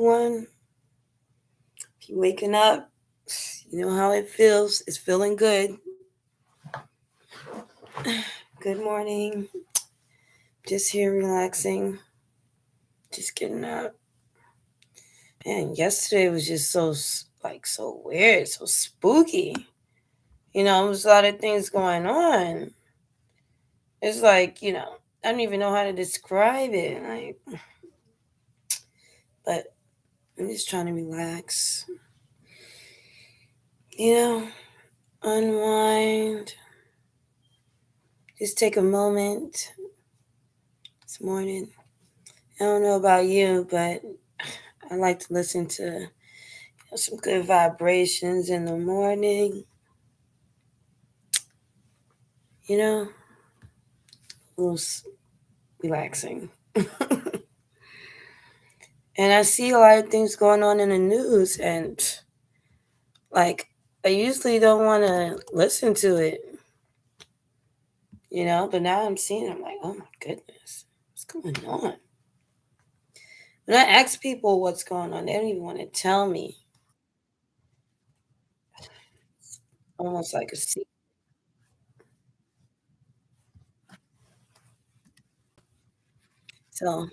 everyone. If you're waking up, you know how it feels. It's feeling good. Good morning. Just here relaxing, just getting up. And yesterday was just so weird, so spooky. There was a lot of things going on. It's I don't even know how to describe it. But I'm just trying to relax. You know, unwind. Just take a moment this morning. I don't know about you, but I like to listen to some good vibrations in the morning. You know, a little relaxing. And I see a lot of things going on in the news, and like I usually don't want to listen to it, but now I'm seeing it, I'm like, oh my goodness, what's going on? When I ask people what's going on, they don't even want to tell me. Almost like a secret. So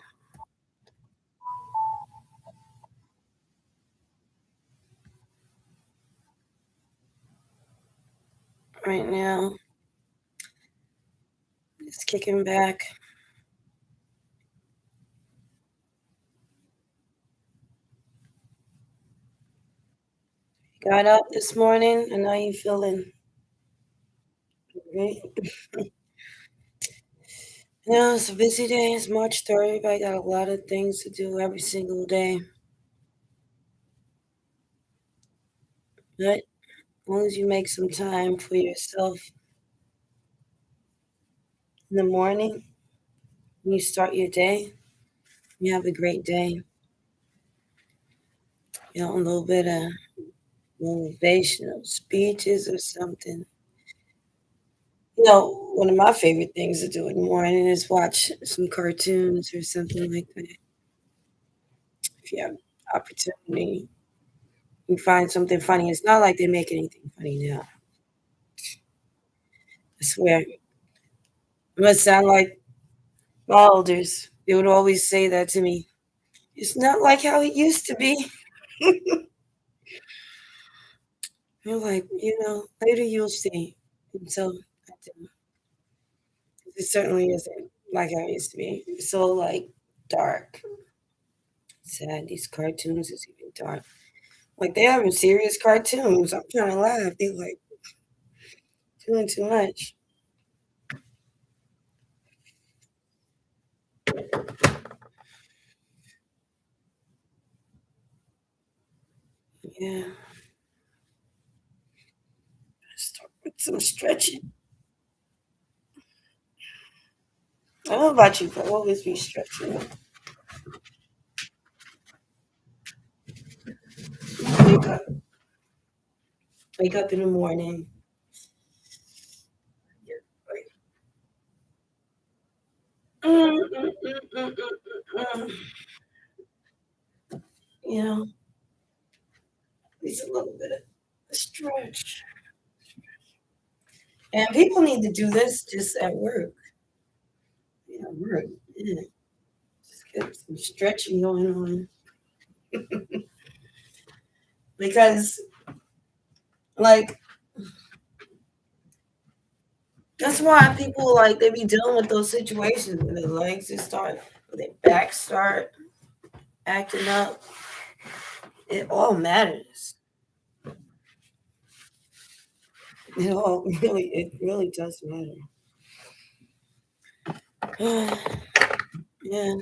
right now, just kicking back. Got up this morning, and now you feeling great. It's a busy day. It's March 3rd. I got a lot of things to do every single day. But as long as you make some time for yourself in the morning, when you start your day, you have a great day. A little bit of motivational speeches or something. One of my favorite things to do in the morning is watch some cartoons or something like that. If you have opportunity, you find something funny. It's not like they make anything funny now. I swear. It must sound like my elders. They would always say that to me. It's not like how it used to be. You're like, later you'll see. And so it certainly isn't like how it used to be. It's so like dark, sad. These cartoons is even dark. Like they having serious cartoons. I'm trying to laugh. They're like doing too much. Yeah. Start with some stretching. I don't know about you, but I'll always be stretching. Wake up. Wake up in the morning. Like, mm, mm, mm, mm, mm, mm, mm. You know, at least a little bit of a stretch. And people need to do this just at work. Work. Yeah. Just get some stretching going on. Because, like, that's why people, like, they be dealing with those situations when their legs just start, when their back start acting up. It all matters. It really does matter. Yeah. Yeah.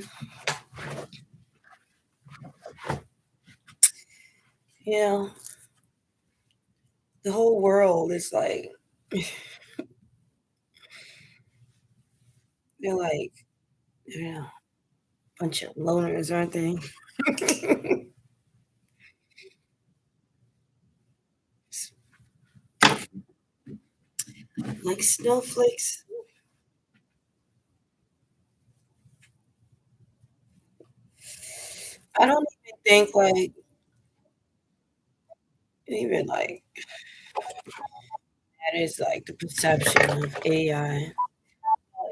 The whole world is like, they're like, yeah, bunch of loners, aren't they? Like snowflakes. I don't. think like even like that is like the perception of AI.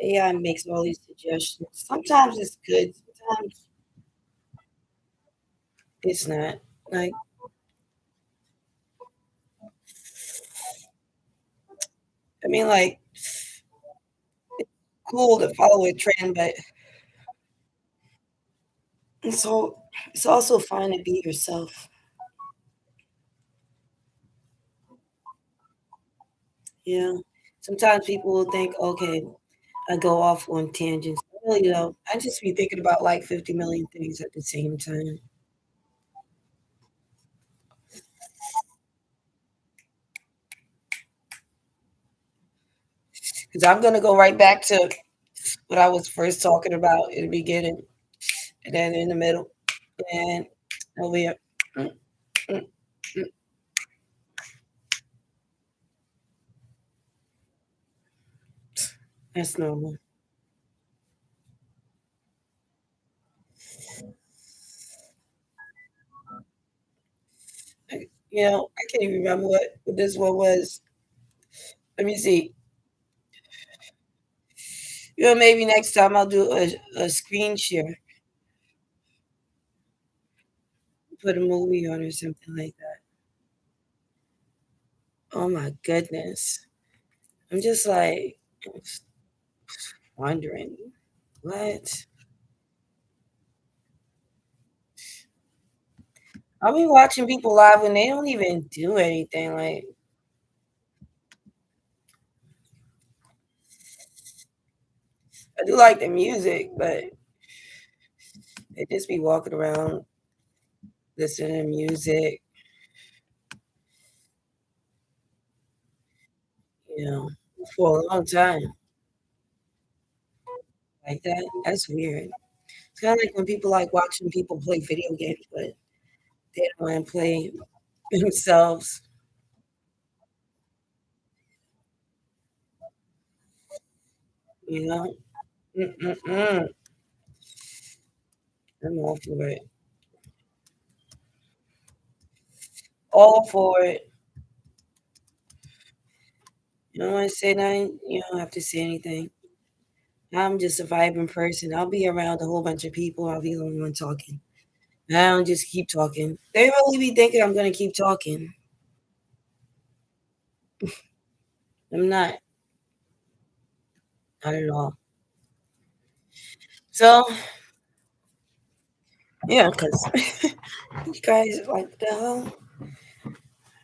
AI makes all these suggestions. Sometimes it's good, sometimes it's not. Like, I mean, like, cool to follow a trend, but so it's also fine to be yourself. You know, sometimes people will think, okay, I go off on tangents. Really, you know, I just be thinking about like 50 million things at the same time. Because I'm gonna go right back to what I was first talking about in the beginning, and then in the middle, and over here. Mm, mm, mm. That's normal. You know, I can't even remember what this one was. Let me see. You know, maybe next time I'll do a screen share, put a movie on or something like that. Oh my goodness. I'm just like wondering what. I'll be watching people live when they don't even do anything. Like, I do like the music, but they just be walking around listening to music, you know, for a long time like that. That's weird. It's kind of like when people like watching people play video games, but they don't want to play themselves, you know? Mm-mm-mm. I'm all for it. All for it. You don't want to say nothing? You don't have to say anything. I'm just a vibing person. I'll be around a whole bunch of people. I'll be the only one talking. I don't just keep talking. They really be thinking I'm going to keep talking. I'm not. Not at all. So, yeah, because you guys are like, the hell?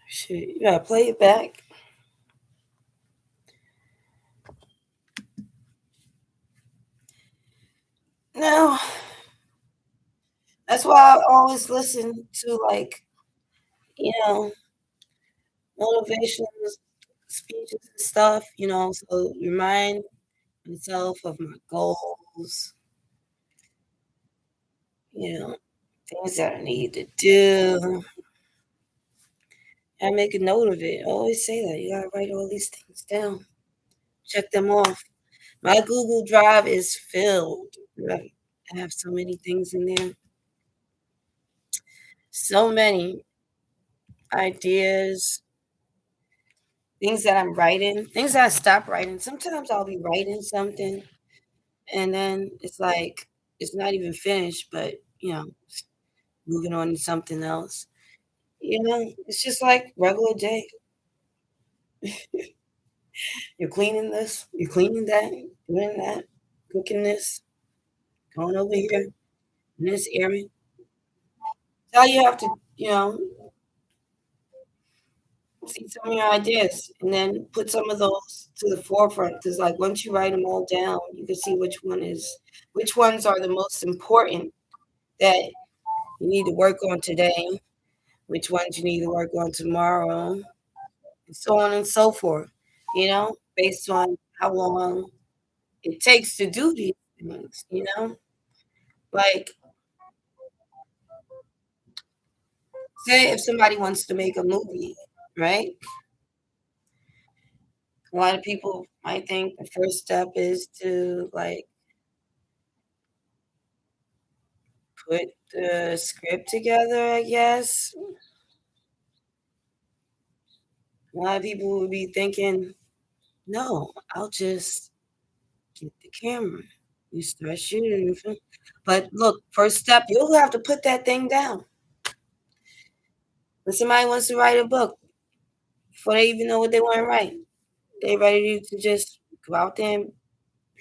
Shit, you gotta play it back. No, that's why I always listen to, like, you know, motivational speeches and stuff, you know, so remind myself of my goals, you know, things that I need to do. I make a note of it. I always say that. You gotta write all these things down. Check them off. My Google Drive is filled. Right. I have so many things in there. So many ideas, things that I'm writing, things that I stop writing. Sometimes I'll be writing something and then it's like it's not even finished, but you know, moving on to something else. You know, it's just like regular day. You're cleaning this, you're cleaning that, doing that, cooking this, going over here, in this area. So all you have to, you know, see some of your ideas and then put some of those to the forefront. Because like once you write them all down, you can see which ones are the most important that you need to work on today, which ones you need to work on tomorrow, and so on and so forth. You know, based on how long it takes to do these things. You know, like say if somebody wants to make a movie, right? A lot of people might think the first step is to like put the script together, I guess. A lot of people would be thinking, no, I'll just get the camera. You start shooting. But look, first step, you'll have to put that thing down. When somebody wants to write a book, before they even know what they want to write, they ready to just go out there and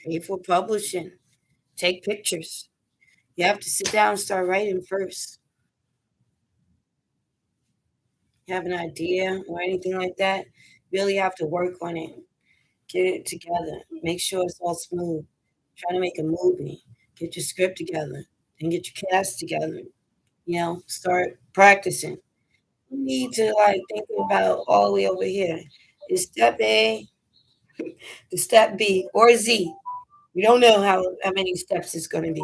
pay for publishing, take pictures. You have to sit down and start writing first. You have an idea or anything like that, really have to work on it. Get it together. Make sure it's all smooth. Try to make a movie. Get your script together. Then get your cast together. Start practicing. You need to think about all the way over here. Is step A, the step B, or Z. You don't know how many steps it's going to be.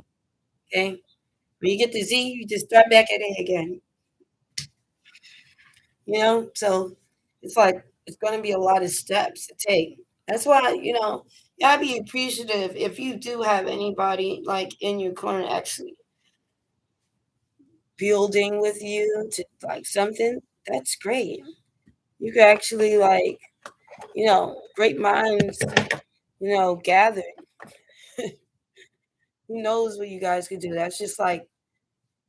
Okay. When you get to Z, you just start back at A again. So it's going to be a lot of steps to take. That's why, you gotta be appreciative if you do have anybody in your corner actually building with you to something. That's great. You could actually great minds, gather. Who knows what you guys could do? That's just like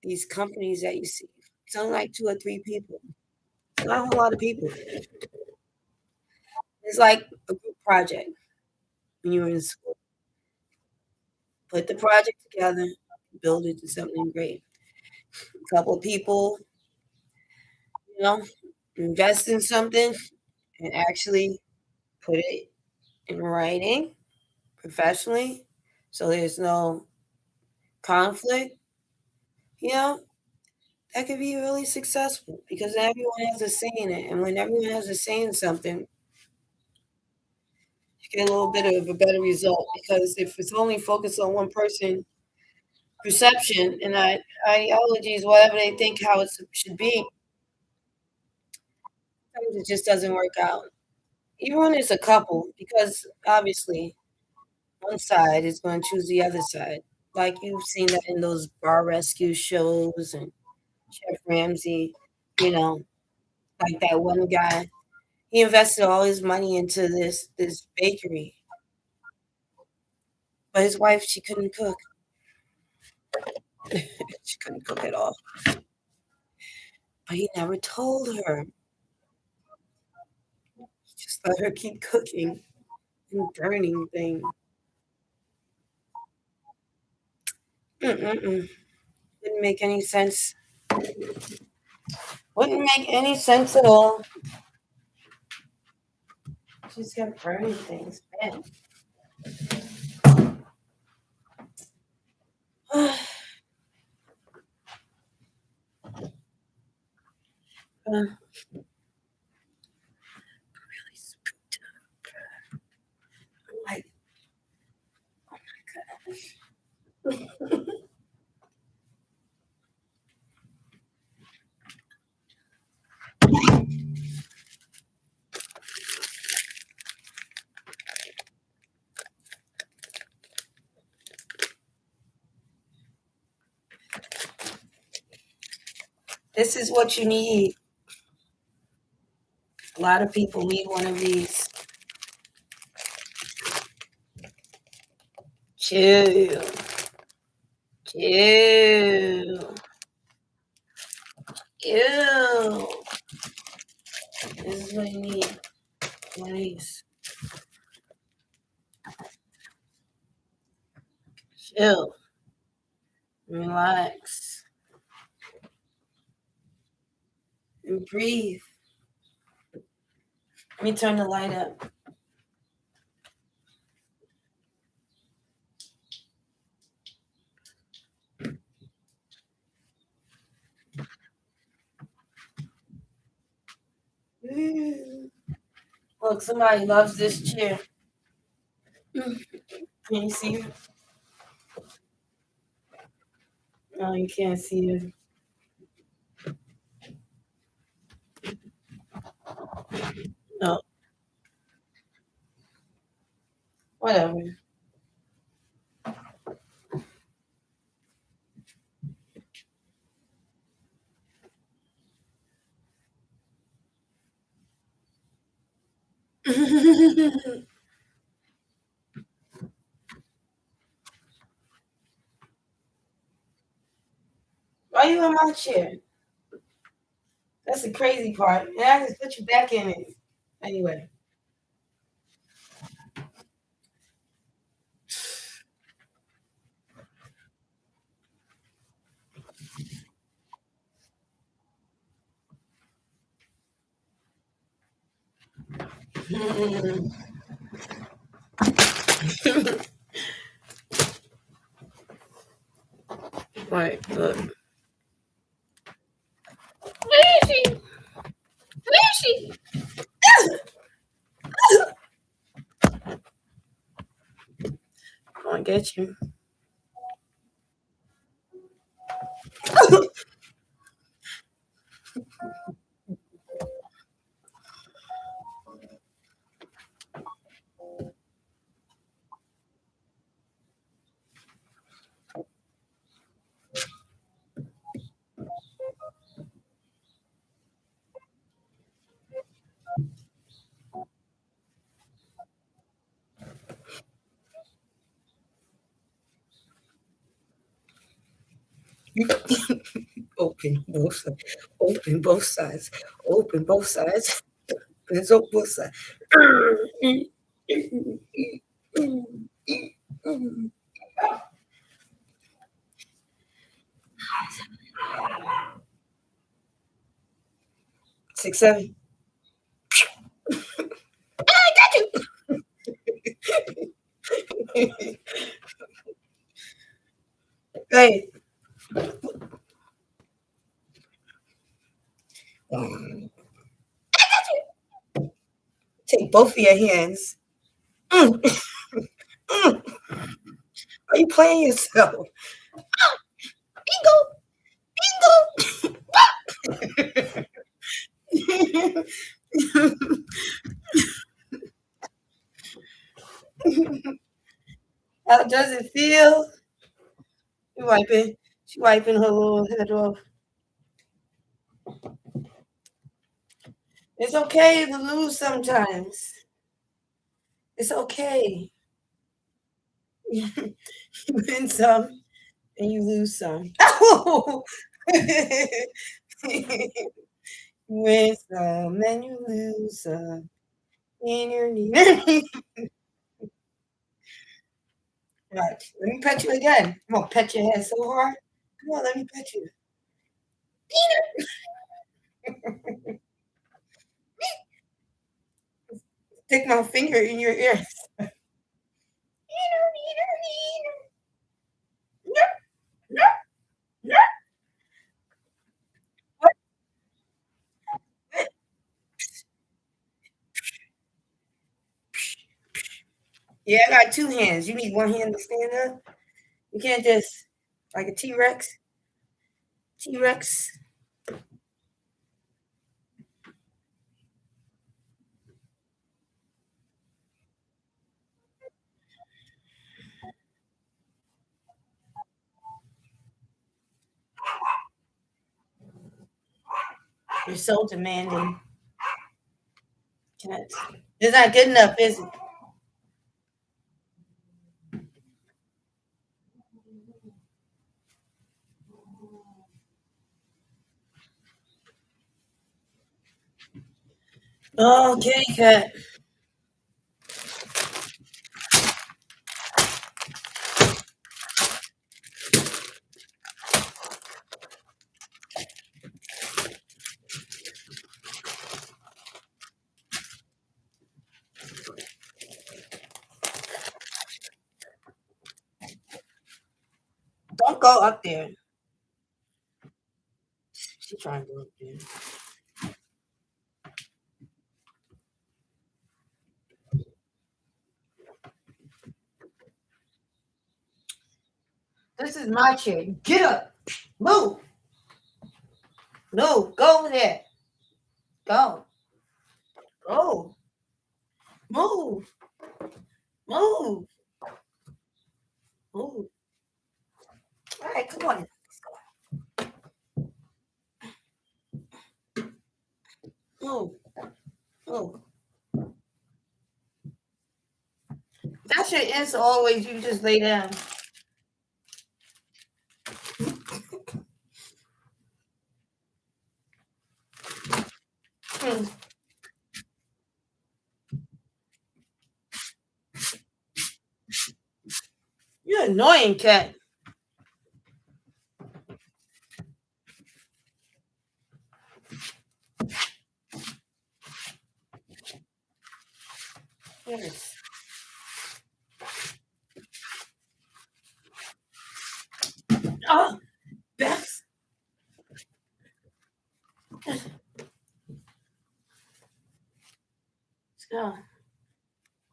these companies that you see. It's only like 2 or 3 people. It's not a whole lot of people. It's like a group project when you were in school. Put the project together, build it to something great. A couple of people, you know, invest in something and actually put it in writing professionally so there's no conflict, you know, that could be really successful because everyone has a say in it. And when everyone has a say in something, you get a little bit of a better result because if it's only focused on one person, perception and ideologies, whatever they think how it should be, sometimes it just doesn't work out. Even when it's a couple, because obviously one side is going to choose the other side. Like you've seen that in those bar rescue shows and Chef Ramsay, you know, like that one guy. He invested all his money into this bakery, but his wife she couldn't cook. She couldn't cook at all. But he never told her. He just let her keep cooking and burning things. Mm-mm-mm. Didn't make any sense. Wouldn't make any sense at all. She's got burning things. Man. Really spooked up. Like, this is what you need. A lot of people need one of these. Chill. Chill. Ew. This is what you need. One of these. Chill. Relax. And breathe. Let me turn the light up. Look, somebody loves this chair. Can you see it? No, you can't see it. No, whatever. Why you in my chair? That's the crazy part. And I just put you back in it. Anyway. Right, look. Where is she? Where is she? I'm gonna get you. Open both sides. Open both sides. Open both sides. It's open both sides. 6, 7. I got you. Hey. Take both of your hands. Mm, mm. Are you playing yourself? Bingo. Bingo. How does it feel? She wiping. She wiping her little head off. It's okay to lose sometimes. It's okay. You win some and you lose some. You win some and you lose some. In your knee. Right. Let me pet you again. I'm gonna pet your head so hard. Come on, let me pet you. Stick my finger in your ear. Yeah, I got 2 hands. You need one hand to stand up. You can't just like a T-Rex. T-Rex. You're so demanding. Can't. It's not good enough, is it? Okay, cat. Don't go up there. She's trying to go up there. This is my chair. Get up. Move. No, go over there. Go. Go. Move. Move. Move. All right, come on. Move. Move. should answer always. You just lay down. Hmm. You're annoying, cat. Yes. Oh, Beth. Let's go.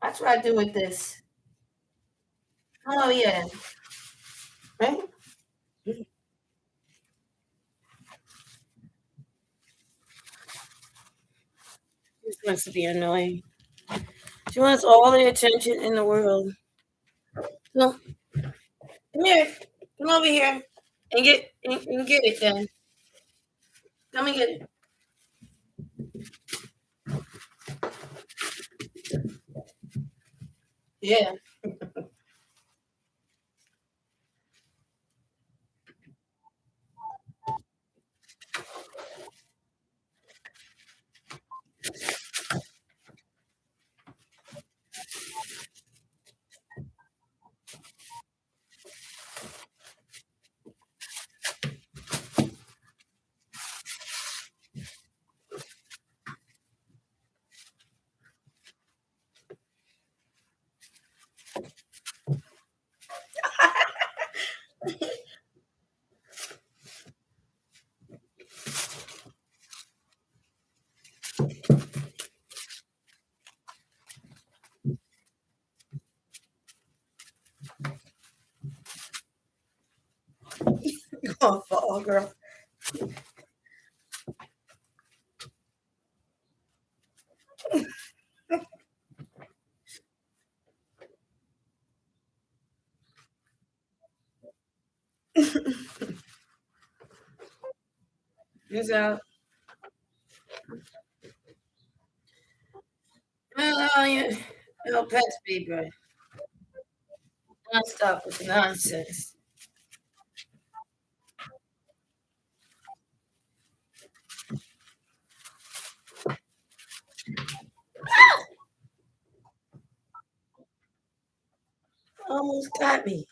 That's what I do with this. Oh yeah. Right? She wants to be annoying. She wants all the attention in the world. No, come here. Come over here and get it then. Come and get it. Yeah. Oh, fall, girl. He's out. Oh, yeah. No pets, baby. Don't stop with the nonsense. Almost got me.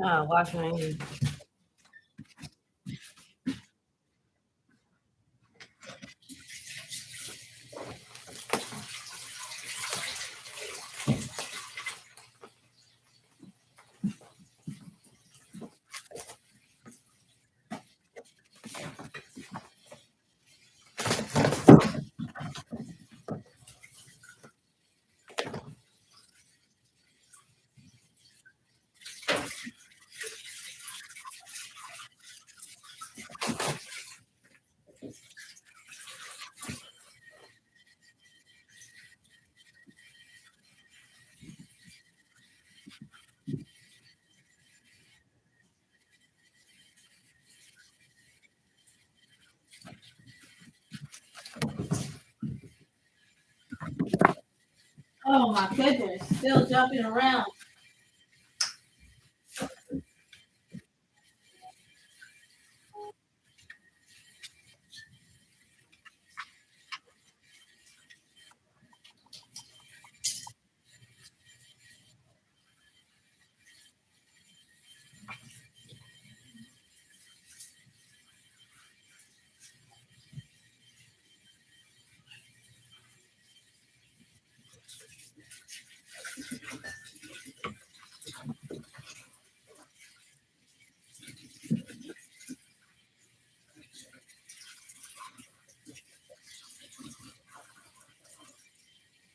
Oh, wash my hands. Oh my goodness, still jumping around.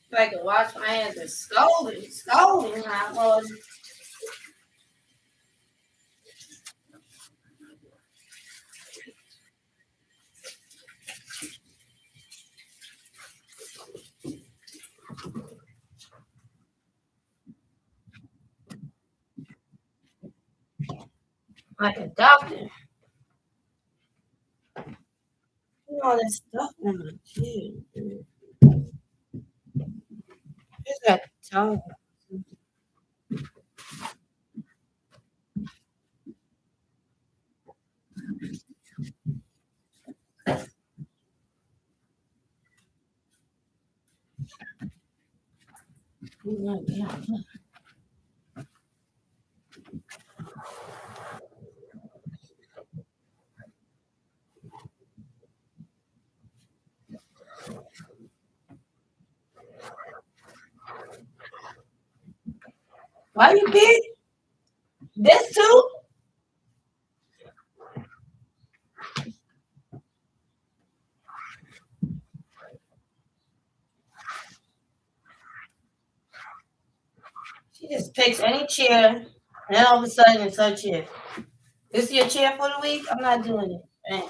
If I could wash my hands and scolding hot Lord. like a doctor. You know all that stuff on my chin. Where's that tongue? Why you big? This too? She just picks any chair, and then all of a sudden it's her chair. This is your chair for the week? I'm not doing it. Man.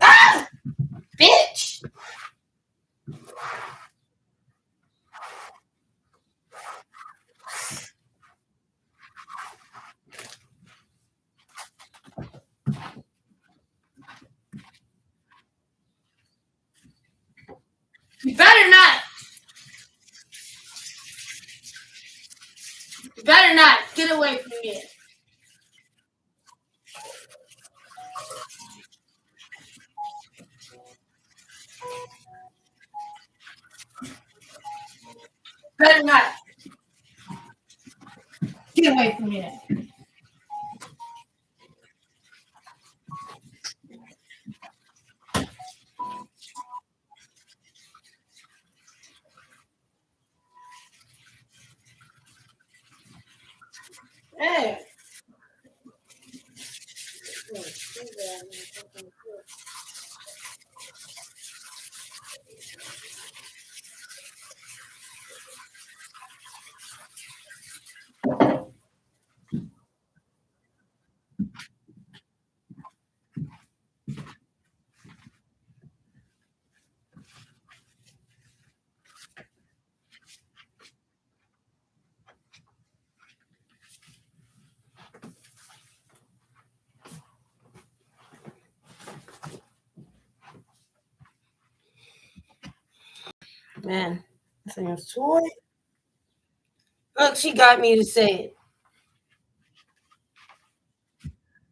Ah! Bitch! You better not. You better not. Get away from me. Better not. Get away from me. Hey. Man, this thing's toy. Look, she got me to say it.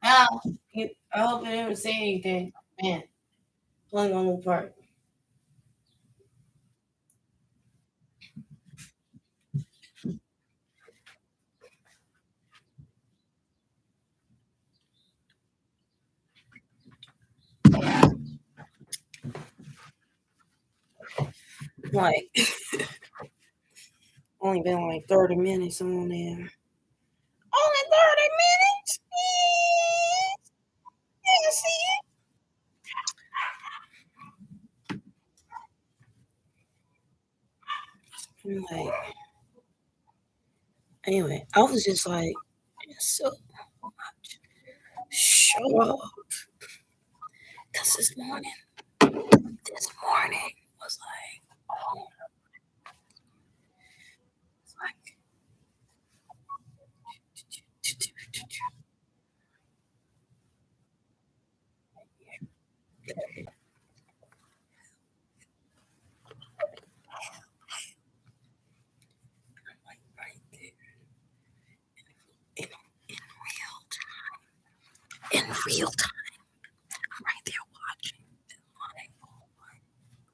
Now, I hope I didn't say anything. Man, pulling on the part. Like, only been like 30 minutes on there. Only 30 minutes? Yeah, see it? I'm like, anyway, I was just like, so shut up. Because this morning was like, oh, it's like, like right there in, in real time. I'm right there watching. Like, oh my God.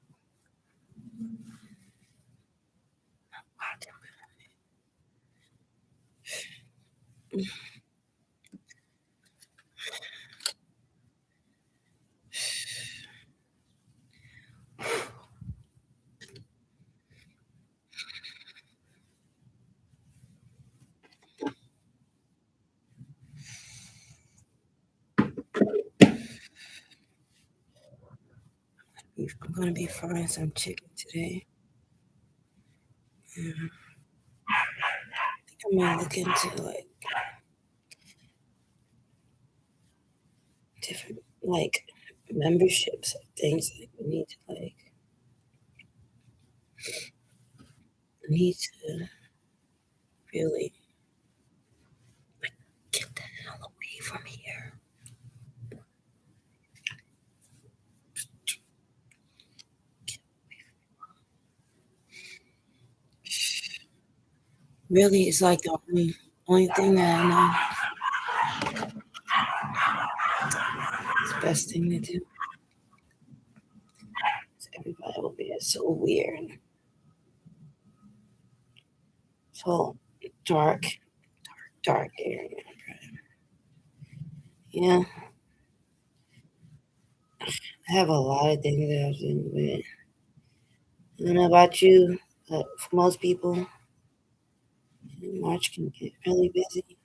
I'm gonna be frying some chicken today. Yeah. I think I'm gonna look into like different like memberships of things like we need to like need to really like get the hell away from here. Really, it's like the only thing that I know is the best thing to do. 'Cause everybody over there is so weird, so dark, dark area. Yeah, I have a lot of things that I've been with. I don't know about you, but for most people, March can get really busy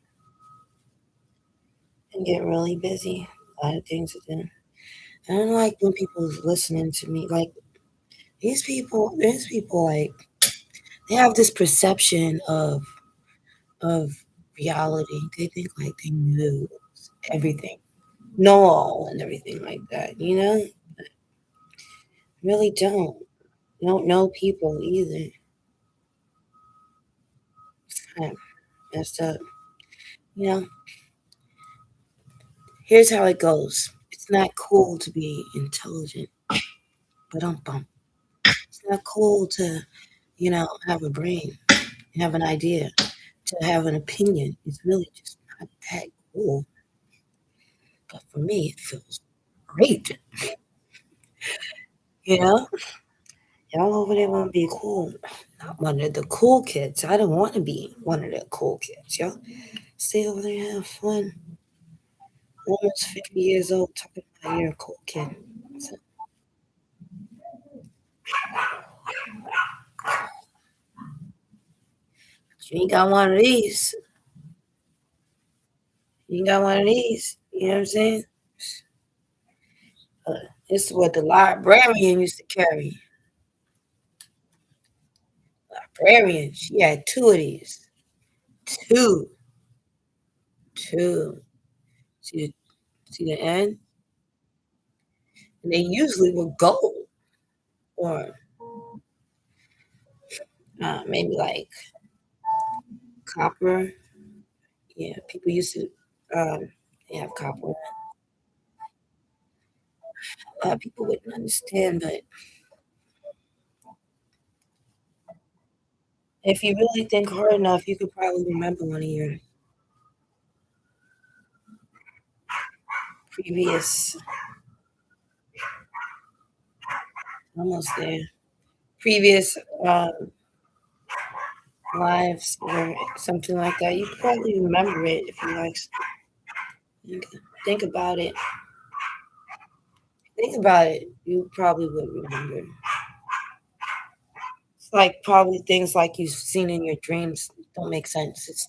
and get really busy. A lot of things to do. I don't like when people's listening to me. Like there's people like they have this perception of reality. They think like they knew everything, know all and everything like that. Really don't. Don't know people either. It's kind of messed up. You know, here's how it goes. It's not cool to be intelligent, but it's not cool to, have a brain, have an idea, to have an opinion. It's really just not that cool. But for me, it feels great. You know, y'all over there want to be cool. Not one of the cool kids. I don't want to be one of the cool kids. Y'all stay over there and have fun. Almost 50 years old talking about you're a cool kid. So, you ain't got one of these. You ain't got one of these. You know what I'm saying? Uh, this is what the librarian used to carry. Librarian. She had two of these. Two. Two. See the end? And they usually were gold or maybe like copper. Yeah, people used to have copper. People wouldn't understand, but if you really think hard enough, you could probably remember one of your previous, almost there, previous lives or something like that. You could probably remember it if you like think, think about it. Think about it. You probably would remember. It's like probably things like you've seen in your dreams don't make sense.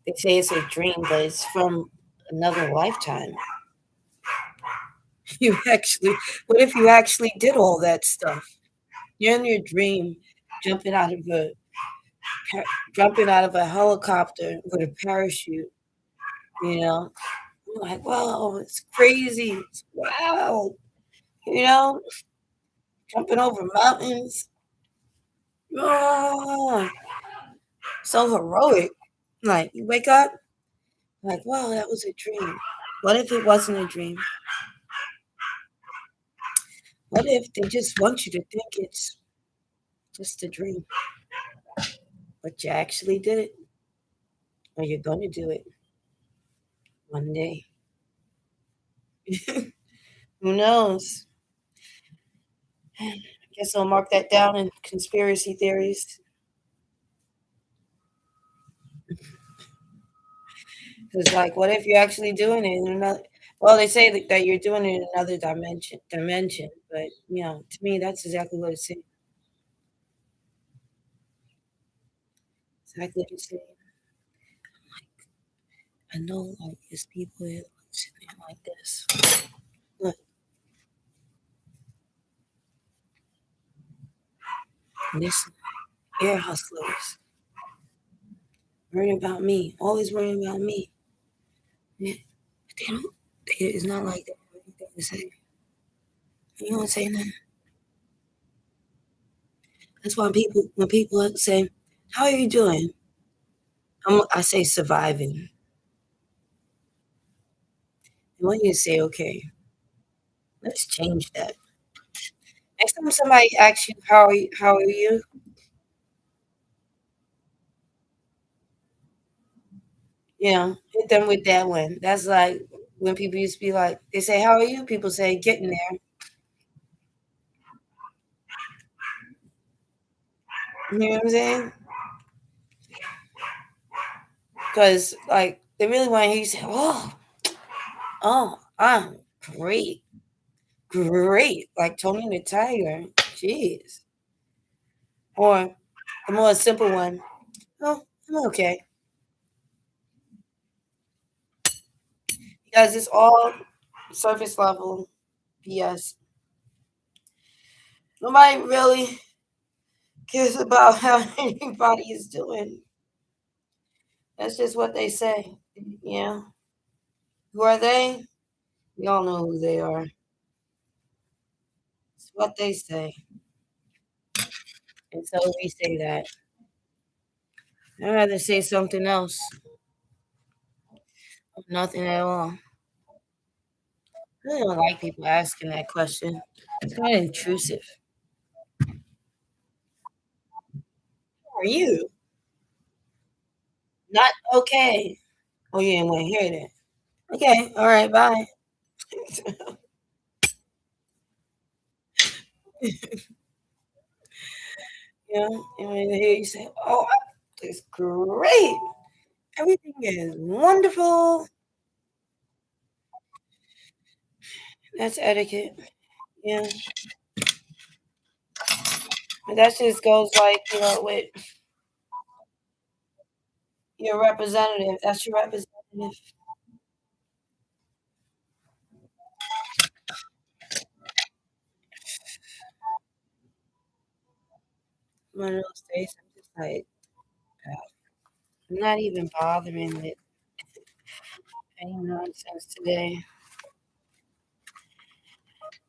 They say it's a dream, but it's from another lifetime. You actually, what if you actually did all that stuff? You're in your dream, jumping out of a jumping out of a helicopter with a parachute. You know, I'm like, wow, it's crazy. It's wild. You know, jumping over mountains. Oh, so heroic. Like you wake up, like, wow, that was a dream. What if it wasn't a dream? What if they just want you to think it's just a dream, but you actually did it, or you're going to do it one day? Who knows? I guess I'll mark that down in conspiracy theories. Because, like, what if you're actually doing it in another? Well, they say that you're doing it in another dimension. But to me, that's exactly what it's saying. Exactly what it's saying. I know, like, there's people here sitting there like this. Look, listen, air hustlers, worrying about me, always worrying about me. Yeah, but they don't. It's not like they have anything to say. You don't say nothing. That's why when people say, "How are you doing?" I say surviving. And when you say, "Okay, let's change that." Next time somebody asks you, how are you?" Hit them with that one. That's like when people used to be like, they say, "How are you?" People say, "Getting there." You know what I'm saying? Because like they really want to hear you say, "Oh, I'm great, great," like Tony the Tiger. Jeez. Or the more simple one, "Oh, I'm okay," because it's all surface level BS. Nobody really cares about how anybody is doing. That's just what they say. Yeah. Who are they? We all know who they are. It's what they say. And so we say that. I'd rather say something else. Nothing at all. I really don't like people asking that question. It's kind of intrusive. Who are you? Not okay. Oh, you didn't want to hear that. Okay. All right. Bye. And when they hear you say, "Oh, it's great. Everything is wonderful." That's etiquette. Yeah. But that just goes like, with your representative. That's your representative. One of those days, I'm just like, I'm not even bothering with any nonsense today.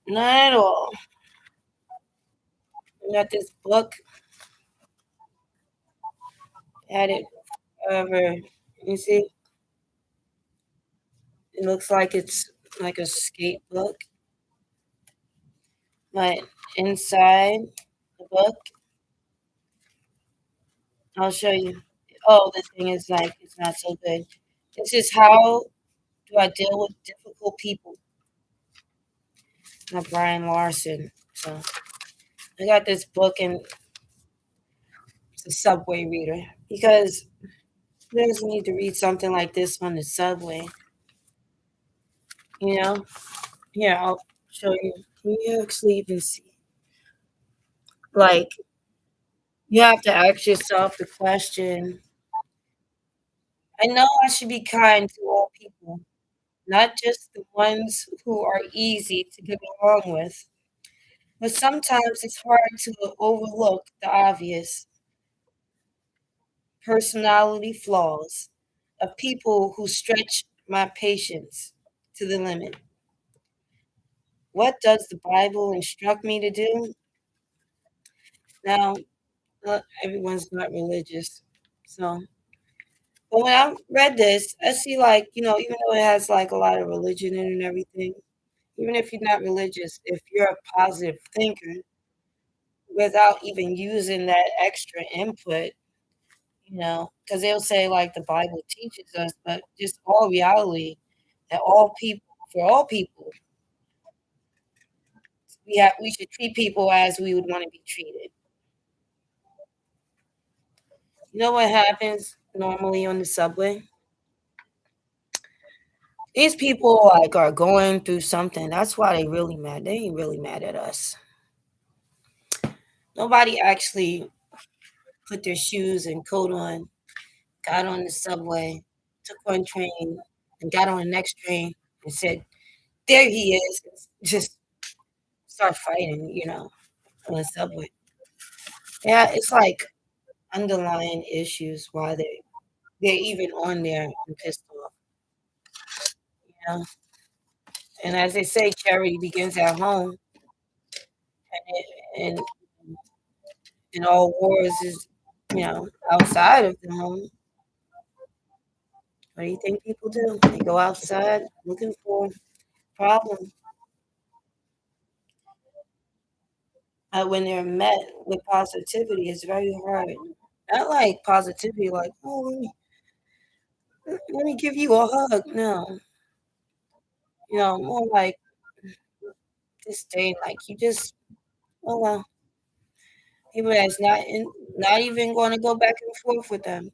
Not at all. I got this book, had it forever. You see, it looks like it's like a skate book, but inside the book, I'll show you. Oh, the thing is like, it's not so good. This is how do I deal with difficult people? Not Brian Larson. So I got this book and it's a subway reader because who doesn't need to read something like this on the subway? You know? Here, I'll show you. Can you actually even see? Like, you have to ask yourself the question. I know I should be kind to all people, not just the ones who are easy to get along with. But sometimes it's hard to overlook the obvious personality flaws of people who stretch my patience to the limit. What does the Bible instruct me to do? Now, everyone's not religious. So, but when I read this, I see like, even though it has like a lot of religion in it and everything, even if you're not religious, if you're a positive thinker without even using that extra input, because they'll say like the Bible teaches us, but just all reality that all people, for all people, we should treat people as we would want to be treated. You know what happens normally on the subway? These people like are going through something. That's why they really mad. They ain't really mad at us. Nobody actually put their shoes and coat on, got on the subway, took one train, and got on the next train and said, "There he is." Just start fighting, on the subway. Yeah, it's like underlying issues why they're even on there and pissed off, you know. And as they say, charity begins at home, and and all wars is, outside of the home. What do you think people do? They go outside looking for problems. When they're met with positivity, it's very hard. Not like positivity, like, oh, Let me give you a hug. No, more like disdain. Like you just, oh well, people that's not even going to go back and forth with them.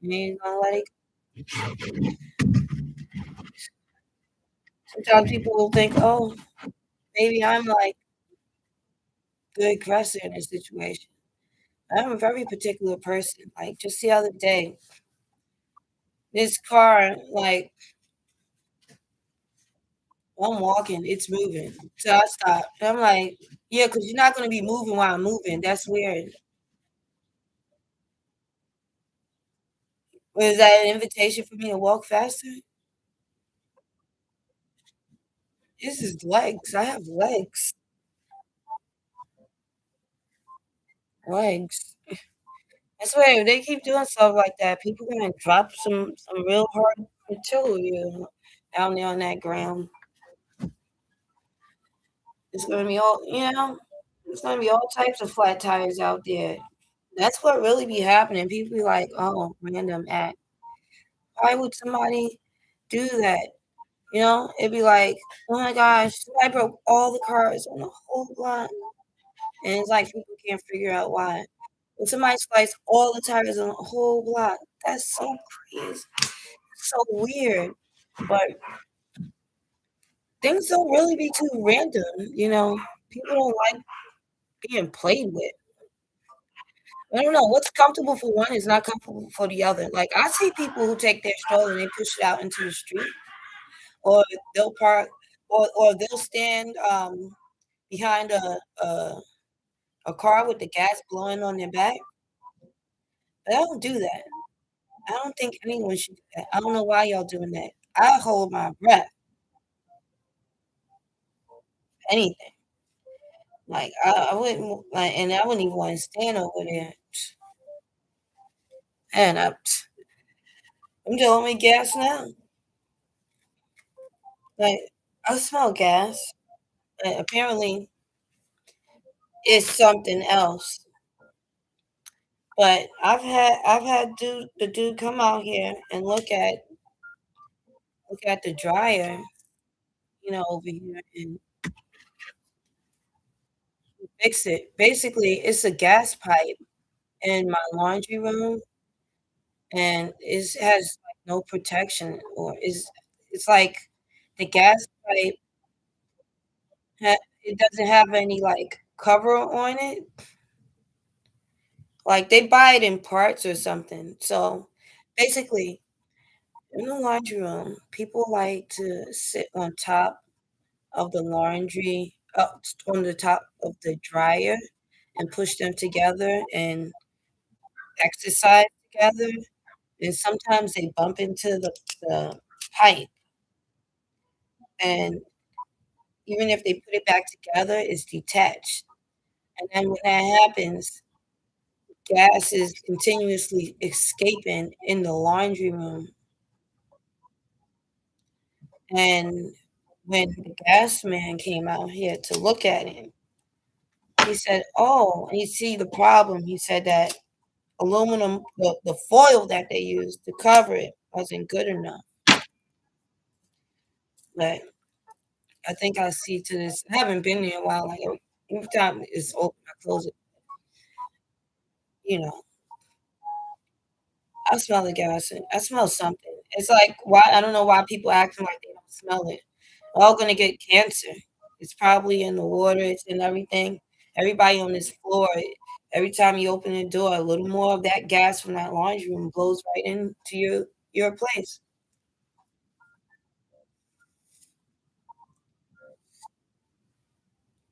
You ain't gonna let it. Sometimes people will think, oh, maybe I'm like the aggressor in this situation. I'm a very particular person. Like just the other day, this car, like I'm walking, it's moving. So I stopped. I'm like, yeah, because you're not going to be moving while I'm moving. That's weird. Was that an invitation for me to walk faster? This is legs. I have legs. Legs. I swear, if they keep doing stuff like that, people gonna drop some real hard material down there on that ground. It's gonna be all, it's gonna be all types of flat tires out there. That's what really be happening. People be like, oh, random act. Why would somebody do that? It'd be like, oh my gosh, somebody broke all the cars on the whole block. And it's like people can't figure out why. When somebody sliced all the tires on the whole block, that's so crazy. So weird. But things don't really be too random. People don't like being played with. I don't know. What's comfortable for one is not comfortable for the other. Like I see people who take their stroller and they push it out into the street, or they'll park, or they'll stand behind a car with the gas blowing on their back. But I don't do that. I don't think anyone should do that. I don't know why y'all doing that. I hold my breath. Anything. Like I wouldn't like, and I wouldn't even want to stand over there. And I'm dealing with gas now. Like I smell gas. And apparently, it's something else. But I've had the dude come out here and look at the dryer, over here and fix it. Basically, it's a gas pipe in my laundry room, and it has like no protection, or is it's like the gas pipe it doesn't have any like cover on it. Like they buy it in parts or something. So basically, in the laundry room, people like to sit on top of the laundry, on the top of the dryer, and push them together and exercise together. And sometimes they bump into the pipe, and even if they put it back together, it's detached. And then when that happens, gas is continuously escaping in the laundry room. And when the gas man came out here to look at it, he said, "Oh, and you see the problem." He said that aluminum, the foil that they used to cover it wasn't good enough. But I think I see to this. I haven't been there in a while. Like every time it's open, I close it. You know, I smell the gas. I smell something. It's like why I don't know why people acting like they don't smell it. We're all gonna get cancer. It's probably in the water. It's in everything. Everybody on this floor. Every time you open the door, a little more of that gas from that laundry room blows right into your place.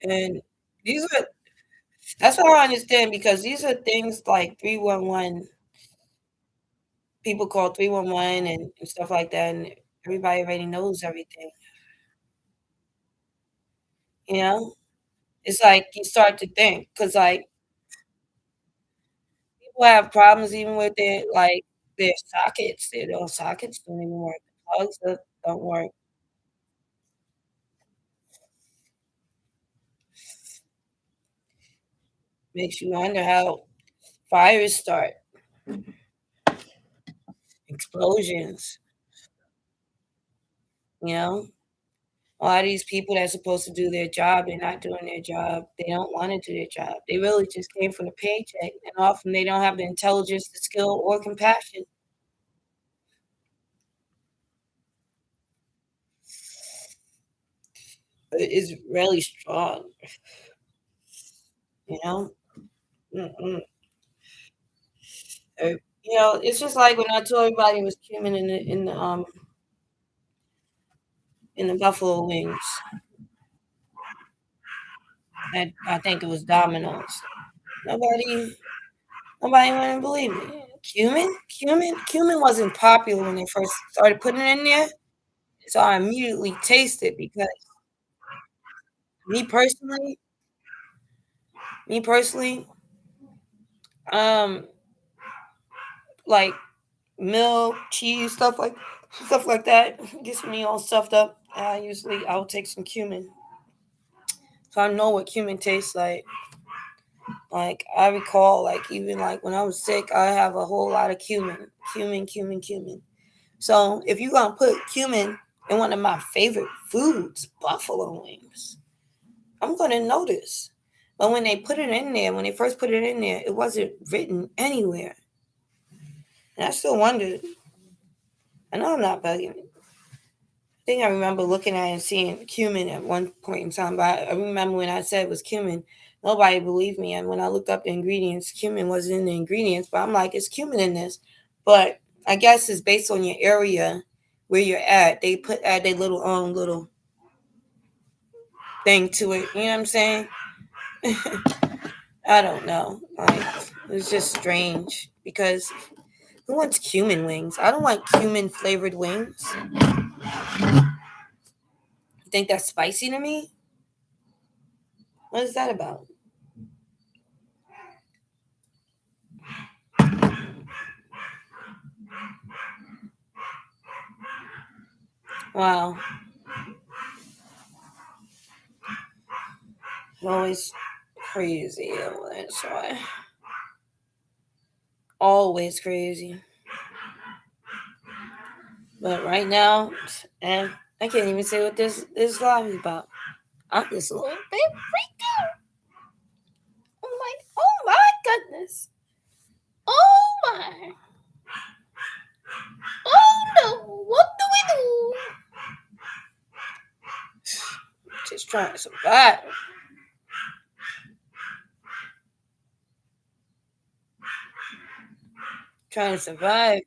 And these are that's what I understand because these are things like 311. People call 311 and stuff like that, and everybody already knows everything. You know, it's like you start to think because like people have problems even with their sockets. Their sockets don't even work. The plugs that don't work. Makes you wonder how fires start. explosions, you know? A lot of these people that's supposed to do their job, they're not doing their job. They don't wanna do their job. They really just came for the paycheck, and often they don't have the intelligence, the skill, or compassion. It's really strong, you know? Mm-mm. It's just like when I told everybody it was cumin in the buffalo wings. I think it was Domino's. Nobody nobody wouldn't believe me. Cumin? Cumin wasn't popular when they first started putting it in there, so I immediately tasted because me personally me personally, um, like milk, cheese, stuff like that gets me all stuffed up. I'll take some cumin. So I know what cumin tastes like. Like I recall, like even like when I was sick, I have a whole lot of cumin. So if you're gonna put cumin in one of my favorite foods, buffalo wings, I'm gonna notice. But when they put it in there, when they first put it in there, it wasn't written anywhere. And I still wondered. I know I'm not bugging. I think I remember looking at it and seeing cumin at one point in time, but I remember when I said it was cumin, nobody believed me. And when I looked up the ingredients, cumin wasn't in the ingredients, but I'm like, it's cumin in this. But I guess it's based on your area where you're at. They add their little own little thing to it. You know what I'm saying? I don't know. Like it's just strange because who wants cumin wings? I don't want cumin flavored wings. You think that's spicy to me? What is that about? Wow. Always crazy. That's why. Always crazy. But right now, and I can't even say what this live is about. I'm just a little bit freaked out. I'm like, oh my goodness. Oh my. Oh no. What do we do? Just trying to survive. Trying to survive.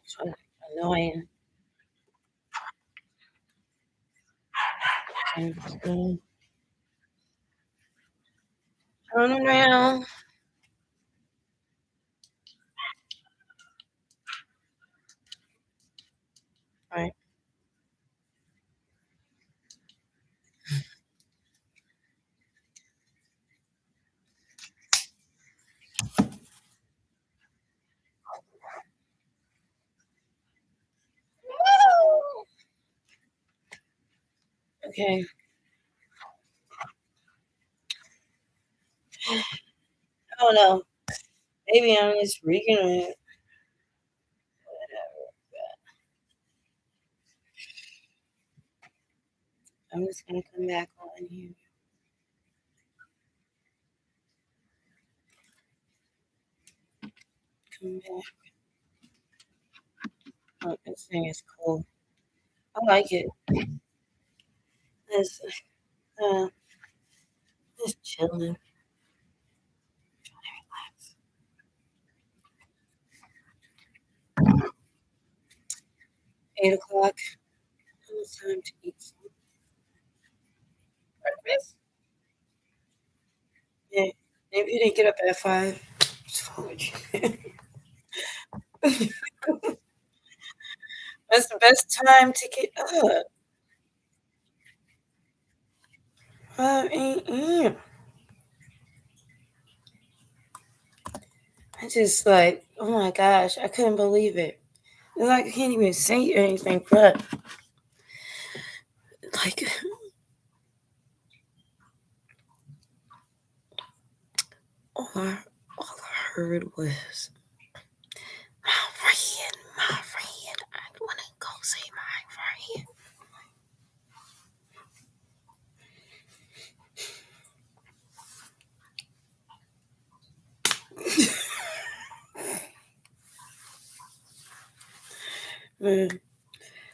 So annoying. And turn around. Right. Okay. I don't know. Maybe I'm just freaking it. I'm just gonna come back on here. Come back. Oh, this thing is cool. I like it. It's uh, it's chilling. 8 o'clock. It's time to eat some breakfast. Yeah. Maybe you didn't get up at 5. What's wrong with you? That's the best time to get up. 5 a.m. I just like, oh my gosh, I couldn't believe it. It's like I can't even say anything, but like all I heard was my friend. I want to go see my friend.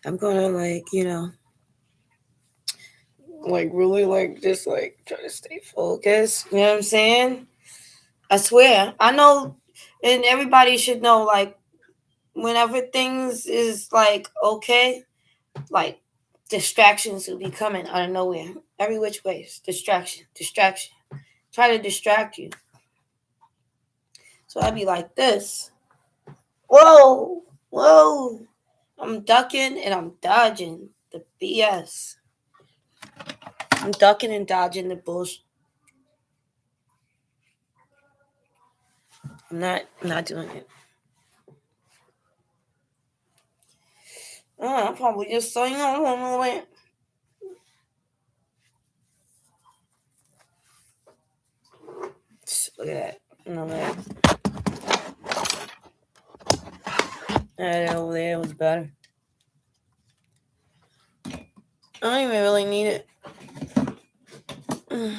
I'm gonna like really like just like try to stay focused. You know what I'm saying? I swear. I know, and everybody should know. Like whenever things is like okay, like distractions will be coming out of nowhere. Every which ways. Distraction. Distraction. Try to distract you. So I'd be like this. Whoa. Whoa. I'm ducking and I'm dodging the BS. I'm ducking and dodging the bullshit. I'm not doing it. I'm probably just saying it. Look at that. No, that over there was better. I don't even really need it. Look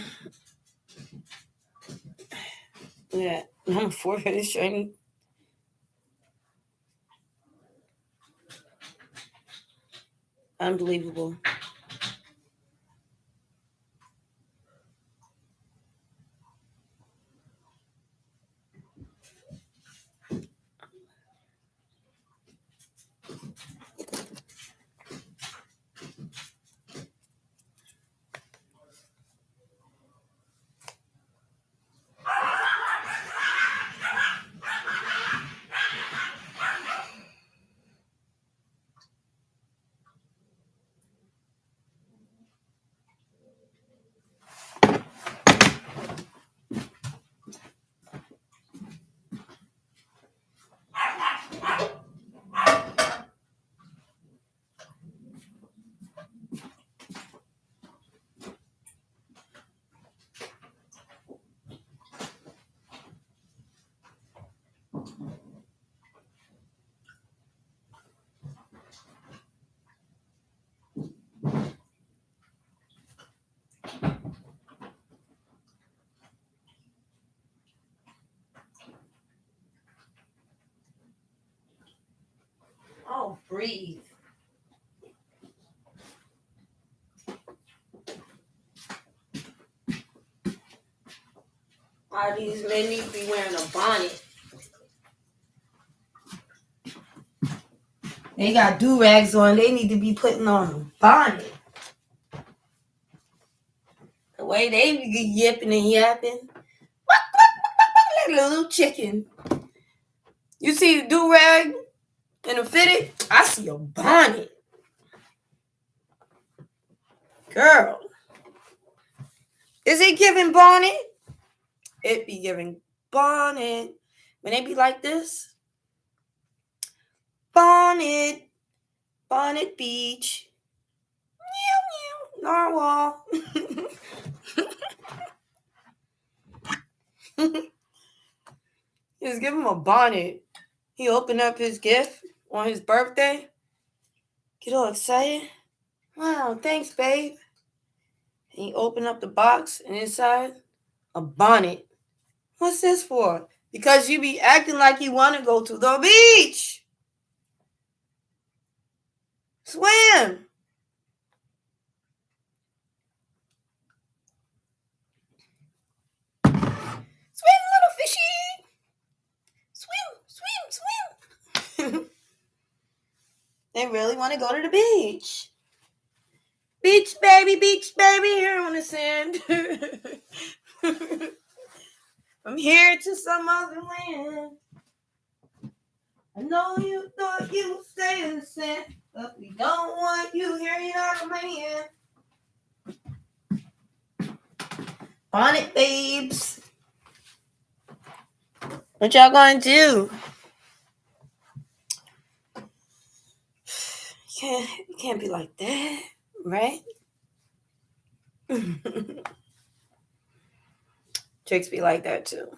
at that. My forehead is shiny. Unbelievable. Oh, breathe. All these men need to be wearing a bonnet. They got do rags on. They need to be putting on a bonnet. The way they be yipping and yapping, like a little chicken. You see a do rag and a fitted? I see a bonnet, girl. Is it giving bonnet? It be giving bonnet. When they be like this, bonnet, bonnet beach. Narwhal. Just give him a bonnet. He opened up his gift on his birthday. Get all excited. Wow, thanks, babe. And he opened up the box and inside, a bonnet. What's this for? Because you be acting like you want to go to the beach. Swim. Swim, little fishy. Swim. They really want to go to the beach. Beach, baby, here on the sand. From here to some other land. I know you thought you would stay in the sand, but we don't want you here, you're not a man. Bonnet babes. What y'all gonna do? You can't be like that, right? Chicks be like that too.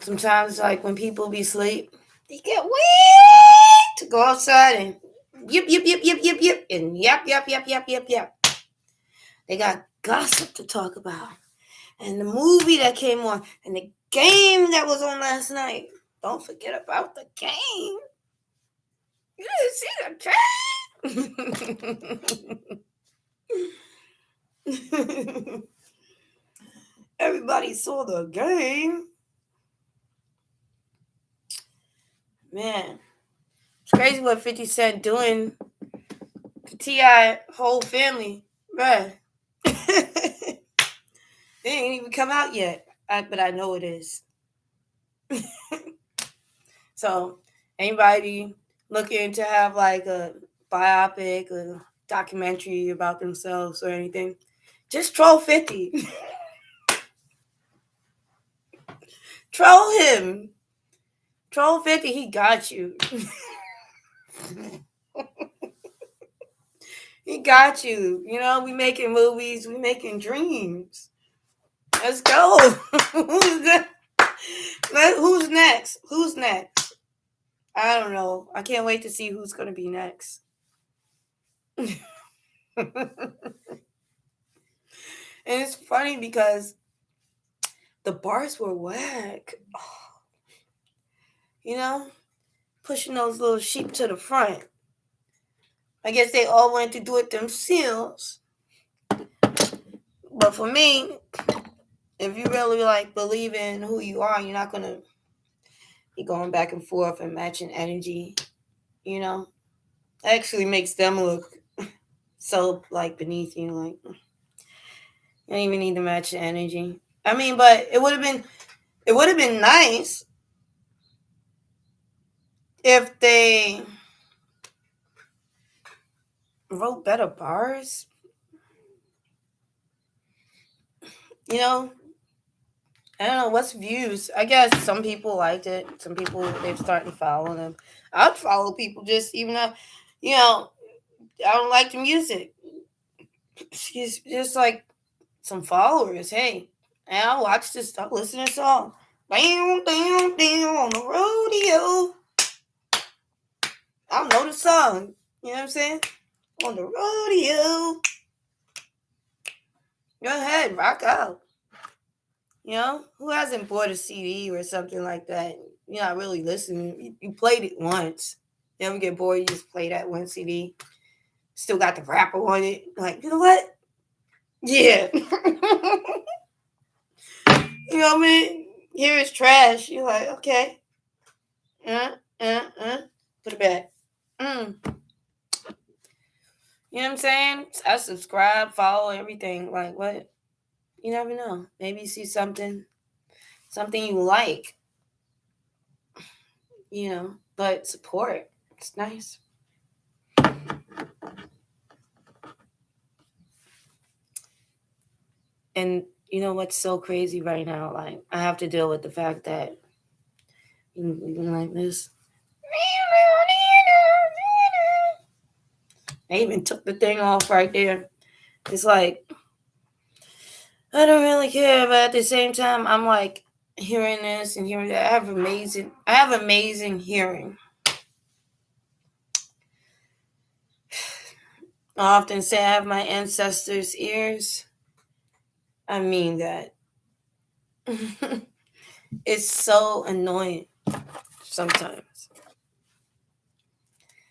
Sometimes, like when people be asleep, they get weird to go outside and yip, and yap. They got gossip to talk about. And the movie that came on, and the game that was on last night. Don't forget about the game. You didn't see the game? Everybody saw the game. Man, it's crazy what 50 Cent doing to T.I. whole family. Bruh. It ain't even come out yet. But I know it is. So, anybody looking to have like a biopic or documentary about themselves or anything, just troll 50. Troll him. Troll 50, he got you. He got you. You know, we making movies, we making dreams. Let's go. Who's next? Who's next? I don't know. I can't wait to see who's going to be next. And it's funny because the bars were whack. Oh. You know, pushing those little sheep to the front. I guess they all wanted to do it themselves. But for me, if you really like believe in who you are, you're not gonna be going back and forth and matching energy. You know, it actually makes them look so like beneath you. Like you don't even need to match the energy. I mean, but it would have been nice if they wrote better bars. You know, I don't know what's views. I guess some people liked it. Some people they've started following them. I'd follow people just even though, you know, I don't like the music. Just like some followers. Hey, and I'll watch this. I'll listen to the song. Damn on the rodeo. I'll know the song. You know what I'm saying? On the rodeo. Go ahead, rock out. You know, who hasn't bought a CD or something like that? You're not really listening. You played it once. You ever get bored? You just play that one CD. Still got the rapper on it. Like, you know what? Yeah. You know what I mean? Here is trash. You're like, okay. Put it back. You know what I'm saying? I subscribe, follow everything. Like, what? You never know. Maybe you see something you like. You know, but support. It's nice. And you know what's so crazy right now? Like, I have to deal with the fact that even like this. I even took the thing off right there. It's like, I don't really care, but at the same time, I'm like hearing this and hearing that. I have amazing hearing. I often say I have my ancestors' ears. I mean that. It's so annoying sometimes.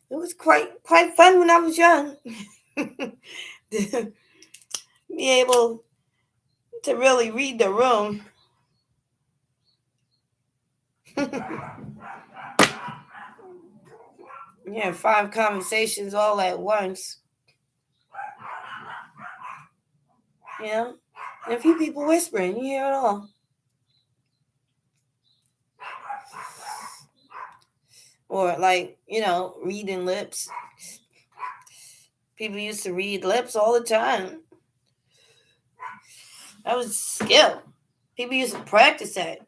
It was quite fun when I was young. To be able to really read the room. Yeah, 5 conversations all at once. You know? And a few people whispering, you hear it all. Or like, reading lips. People used to read lips all the time. That was a skill. People used to practice that.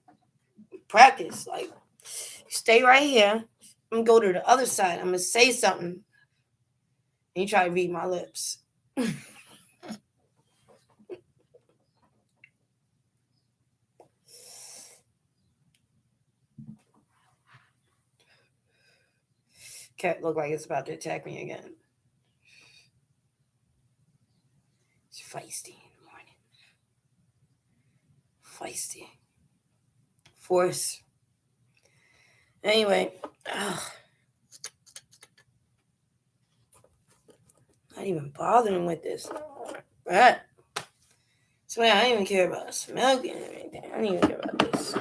Practice. Like, stay right here. I'm going to go to the other side. I'm going to say something. And you try to read my lips. Cat look like it's about to attack me again. It's feisty in the morning. Feisty. Force. Anyway. Not even bothering with this. Right. So I don't even care about smoking and everything. I don't even care about this.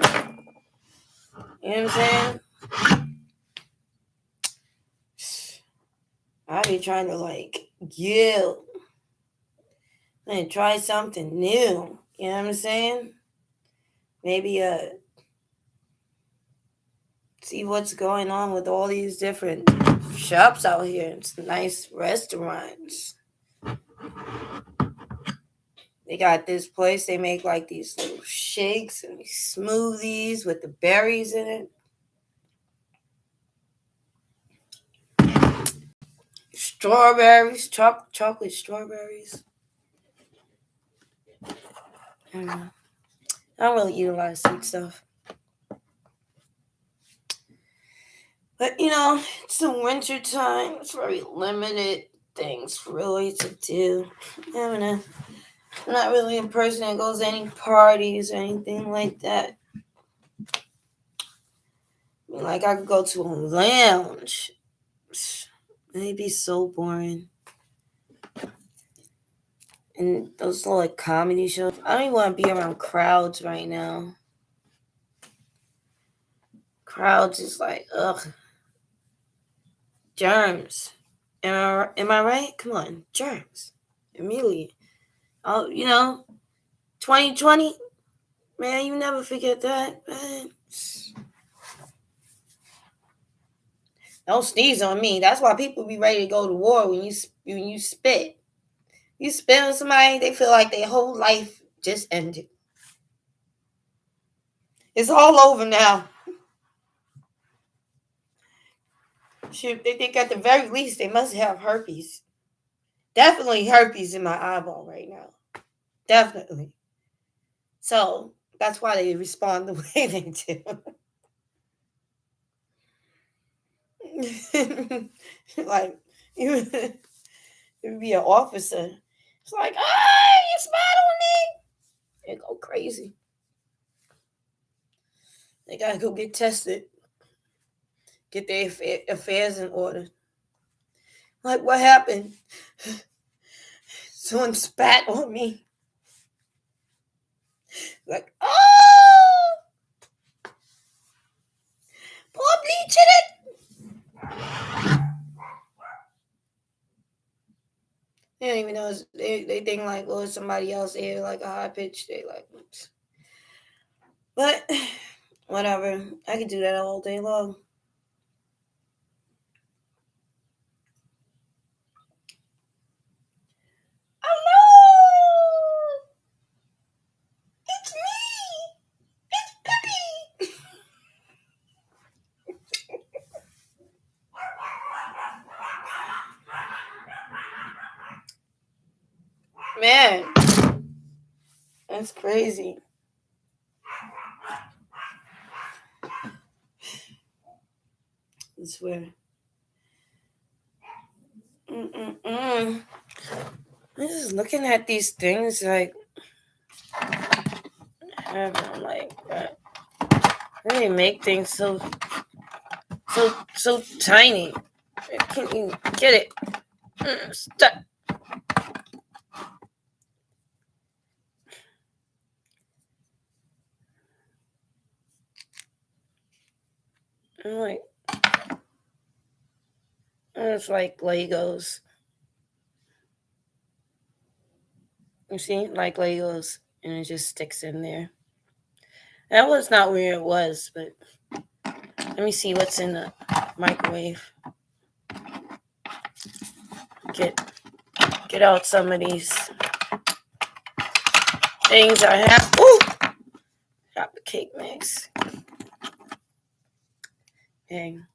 You know what I'm saying? I be trying to yell and try something new. You know what I'm saying? Maybe see what's going on with all these different shops out here. It's nice restaurants. They got this place. They make these little shakes and these smoothies with the berries in it. Strawberries, chocolate strawberries. I don't really eat a lot of sweet stuff. But, it's the winter time. It's very limited things really to do. I'm not really a person that goes to any parties or anything like that. I could go to a lounge. It'd be so boring. And those little comedy shows. I don't even want to be around crowds right now. Crowds is ugh. Germs. Am I right? Come on, germs. Immediately. Oh, 2020. Man, you never forget that, man. Don't sneeze on me. That's why people be ready to go to war when you spit. You spit on somebody, they feel like their whole life just ended. It's all over now. Shoot, they think at the very least they must have herpes. Definitely herpes in my eyeball right now. Definitely. So that's why they respond the way they do. You would be an officer. It's like, you spat on me. They go crazy. They gotta go get tested. Get their affairs in order. What happened? Someone spat on me. Pour bleach in it. They don't even know. They think it's somebody else. They hear a high pitch. They oops. But whatever. I can do that all day long. Hello! It's me! It's Pippi! Man, that's crazy. I swear. I'm just looking at these things like, I'm like, really make things so tiny. I can't even get it. Stuck. I'm like, it's like Legos. You see, like Legos, and it just sticks in there. That was not where it was, but let me see what's in the microwave. Get out some of these things I have. Ooh! Drop the cake mix. Dang.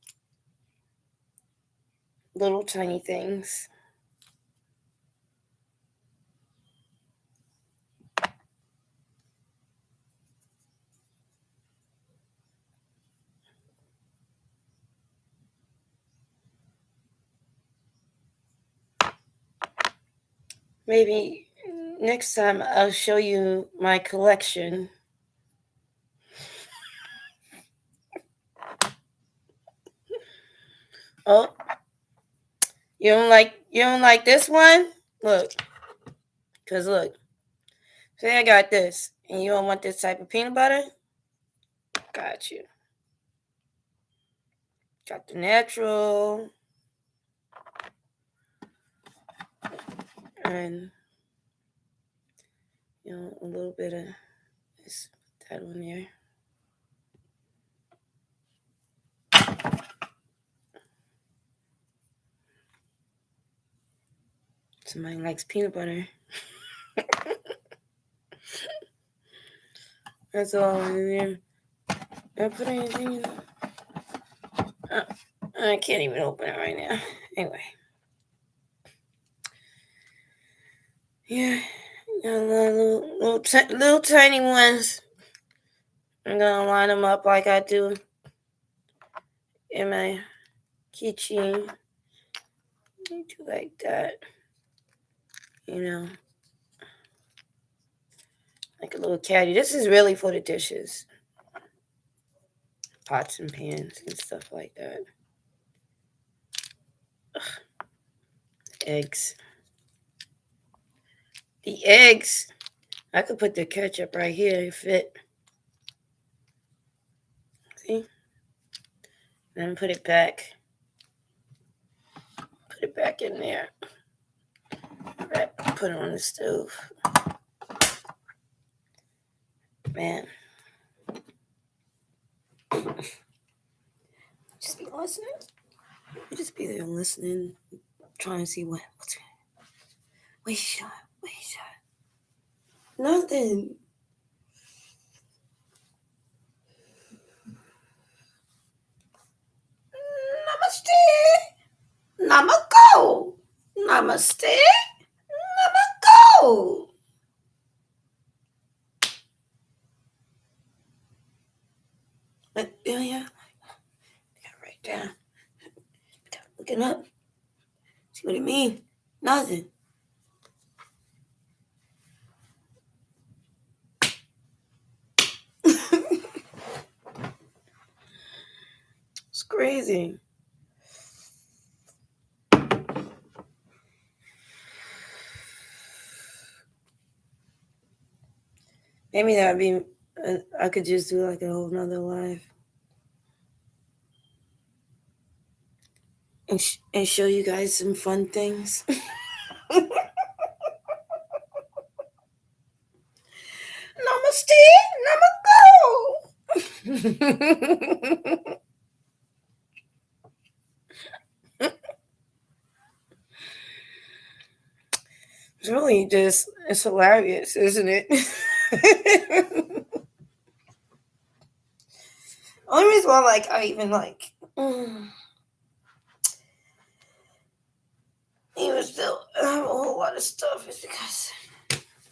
Little tiny things. Maybe next time I'll show you my collection. Oh, you don't like this one? Look, cause look, say I got this, and you don't want this type of peanut butter? Got you. Got the natural, and a little bit of this, that one there. Somebody likes peanut butter. That's all in there. Did I put anything in? I can't even open it right now. Anyway. Yeah. Little tiny ones. I'm going to line them up like I do in my keychain. Do like that. Like a little caddy. This is really for the dishes. Pots and pans and stuff like that. Ugh. Eggs. The eggs. I could put the ketchup right here if it. See? Then put it back. Put it back in there. Put it on the stove. Man. Just be listening. Just be there listening. Trying to see what's Wait, shut. Nothing. Namaste. Namako. Namaste. Namako. Yeah. Got right down. Looking up. See what it mean? Nothing. It's crazy. Maybe that would be, I could just do like a whole nother live. And show you guys some fun things. Namaste, Namako. It's really just, it's hilarious, isn't it? Only reason why, I even even still have a whole lot of stuff is because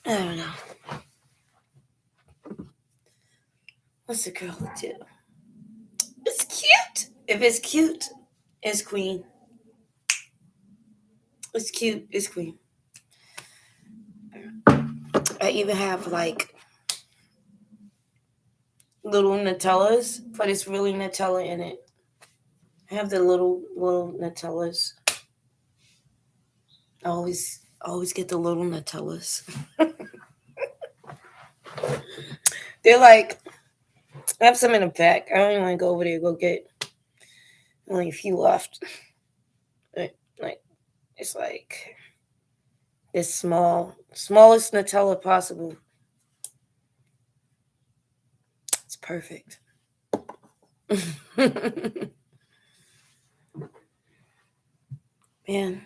I don't know. What's a girl do? It's cute. If it's cute, it's queen. It's cute, it's queen. I even have like little Nutellas, but it's really Nutella in it. I have the little Nutellas. I always get the little Nutellas. They're like, I have some in the back. I don't even want to go over there and go get only a few left. Like it's like this smallest Nutella possible. It's perfect. Man,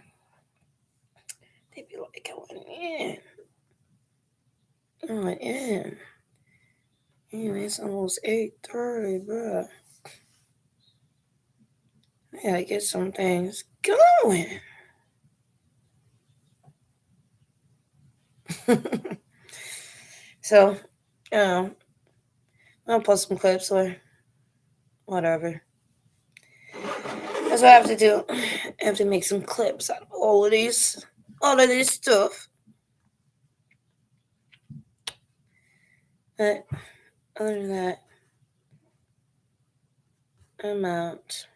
they be like, I went in. I went in. Anyway, it's almost 8:30, bro. I gotta get some things going. So, I'll post some clips or whatever. That's what I have to do. I have to make some clips out of all of this stuff. But other than that, I'm out.